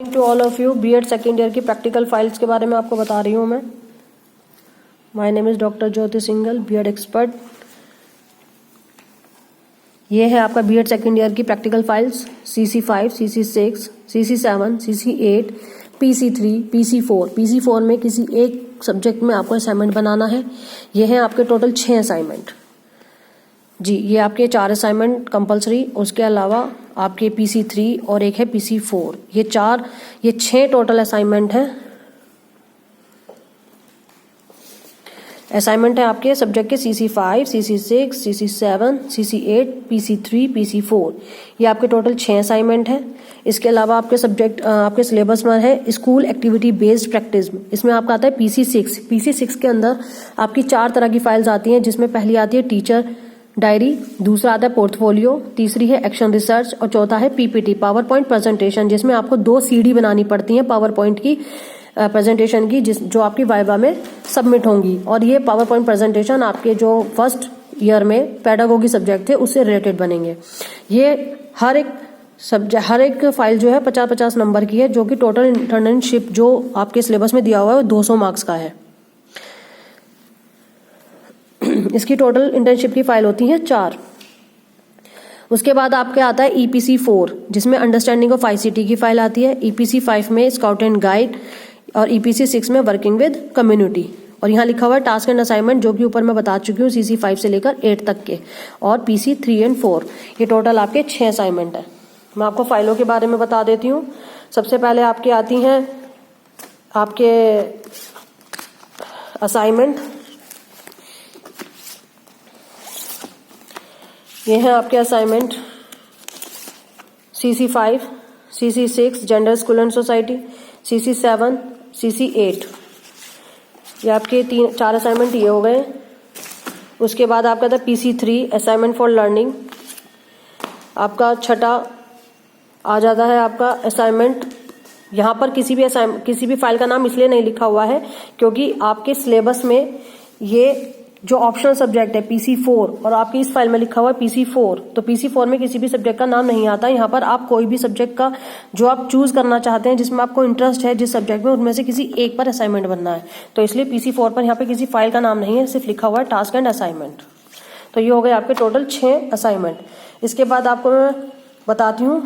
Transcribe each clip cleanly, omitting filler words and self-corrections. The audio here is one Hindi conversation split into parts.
To all of you, B Ed second year की प्रैक्टिकल फाइल्स के बारे में आपको बता रही हूँ मैं। My name is doctor Jyoti Singhal, B Ed expert. ये है आपका बीएड सेकेंड ईयर की practical files CC5, CC6, CC7, CC8, PC3, PC4। PC4 में किसी एक सब्जेक्ट में आपको असाइनमेंट बनाना है। ये है आपके टोटल 6 असाइनमेंट जी। ये आपके 4 असाइनमेंट कंपलसरी, उसके अलावा आपके PC3 और एक है PC4। ये 6 टोटल असाइनमेंट हैं। असाइनमेंट है आपके सब्जेक्ट के CC5, CC6, CC7, CC8, PC3, PC4। ये आपके टोटल 6 असाइनमेंट हैं। इसके अलावा आपके सब्जेक्ट आपके सिलेबस में है स्कूल एक्टिविटी बेस्ड प्रैक्टिस। इसमें आपका आता है PC6। PC6 के अंदर आपकी 4 तरह की फाइल्स आती हैं, जिसमें पहली आती है टीचर डायरी, दूसरा आता है पोर्टफोलियो, तीसरी है एक्शन रिसर्च और चौथा है PPT पावर पॉइंट प्रेजेंटेशन, जिसमें आपको 2 CD बनानी पड़ती हैं पावर पॉइंट की प्रेजेंटेशन की, जो आपकी वाइवा में सबमिट होंगी। और ये पावर पॉइंट प्रेजेंटेशन आपके जो फर्स्ट ईयर में पेडागोगी सब्जेक्ट थे उससे रिलेटेड बनेंगे। ये हर एक फाइल जो है 50-50 नंबर की है, जो कि टोटल इंटर्नशिप जो आपके सिलेबस में दिया हुआ है वो 200 मार्क्स का है। इसकी टोटल इंटर्नशिप की फाइल होती है 4। उसके बाद आपके आता है EPC4, जिसमें अंडरस्टैंडिंग ऑफ ICT की फाइल आती है। EPC5 में स्काउट एंड गाइड और EPC6 में वर्किंग विद कम्युनिटी। और यहाँ लिखा हुआ है टास्क एंड असाइनमेंट, जो कि ऊपर मैं बता चुकी हूँ CC5 से लेकर 8 तक के, और PC3 और 4। ये टोटल आपके 6 असाइनमेंट है। मैं आपको फाइलों के बारे में बता देती हूँ। सबसे पहले आपके आती हैं आपके असाइनमेंट। ये है आपके assignment CC5, CC6 gender school and society, CC7, CC8। ये आपके 4 असाइनमेंट ये हो गए। उसके बाद आपका था PC3 असाइनमेंट फॉर लर्निंग। आपका 6ठा आ जाता है आपका असाइनमेंट। यहाँ पर किसी भी फाइल का नाम इसलिए नहीं लिखा हुआ है क्योंकि आपके सिलेबस में ये जो ऑप्शनल सब्जेक्ट है PC4 और आपकी इस फाइल में लिखा हुआ है PC4, तो PC4 में किसी भी सब्जेक्ट का नाम नहीं आता। यहाँ पर आप कोई भी सब्जेक्ट का जो आप चूज करना चाहते हैं, जिसमें आपको इंटरेस्ट है, जिस सब्जेक्ट में, उनमें से किसी एक पर असाइनमेंट बनना है। तो इसलिए PC4 पर यहाँ पे किसी फाइल का नाम नहीं है, सिर्फ लिखा हुआ है टास्क एंड असाइनमेंट। तो ये हो गए आपके टोटल 6 असाइनमेंट। इसके बाद आपको मैं बताती हूँ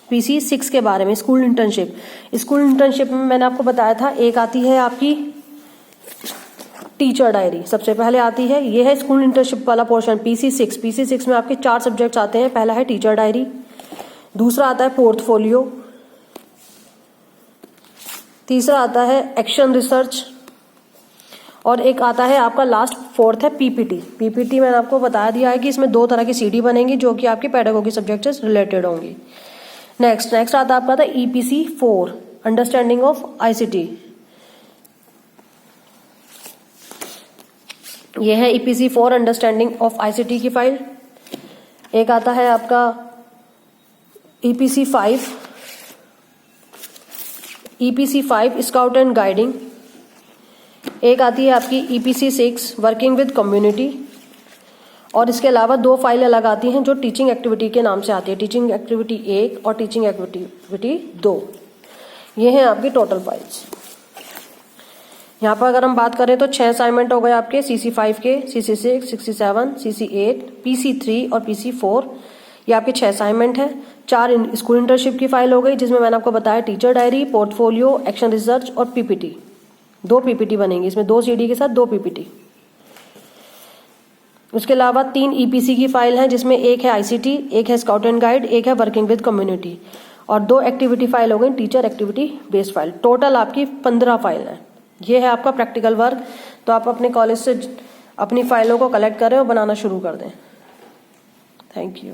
PC6 के बारे में, स्कूल इंटर्नशिप। स्कूल इंटर्नशिप में मैंने आपको बताया था, एक आती है आपकी टीचर डायरी, सबसे पहले आती है। ये है स्कूल इंटर्नशिप वाला पोर्शन PC6। PC6 में आपके 4 सब्जेक्ट्स आते हैं। पहला है टीचर डायरी, दूसरा आता है पोर्टफोलियो, तीसरा आता है एक्शन रिसर्च, और एक आता है आपका लास्ट 4th है PPT मैंने आपको बता दिया है कि इसमें 2 तरह की CD बनेंगी, जो कि आपके पेडागोगी सब्जेक्ट से रिलेटेड होंगी। नेक्स्ट आता है आपका EPC4 अंडरस्टैंडिंग ऑफ ICT। ये है EPC4 अंडरस्टैंडिंग ऑफ ICT की फाइल। एक आता है आपका EPC5 स्काउट एंड गाइडिंग। एक आती है आपकी EPC6 वर्किंग विद कम्युनिटी। और इसके अलावा 2 फाइल अलग आती हैं जो टीचिंग एक्टिविटी के नाम से आती है, टीचिंग एक्टिविटी 1 और टीचिंग एक्टिविटी 2। ये हैं आपकी टोटल फाइल्स। यहाँ पर अगर हम बात करें तो 6 असाइनमेंट हो गए आपके CC5 के, CC6, CC7, CC8, PC3 और PC4। ये आपके 6 असाइनमेंट हैं। 4 स्कूल इंटर्नशिप की फाइल हो गई, जिसमें मैंने आपको बताया teacher diary, portfolio, action research और PPT। 2 PPT बनेंगी इसमें, 2 CD के साथ 2 PPT। उसके अलावा 3 EPC की फाइल हैं, जिसमें एक है ICT, एक है स्काउट एंड गाइड, एक है वर्किंग विद कम्युनिटी, और 2 एक्टिविटी फाइल हो गई teacher activity based file. Total आपकी 15 फाइल है। ये है आपका प्रैक्टिकल वर्क। तो आप अपने कॉलेज से अपनी फाइलों को कलेक्ट करें और बनाना शुरू कर दें। Thank you.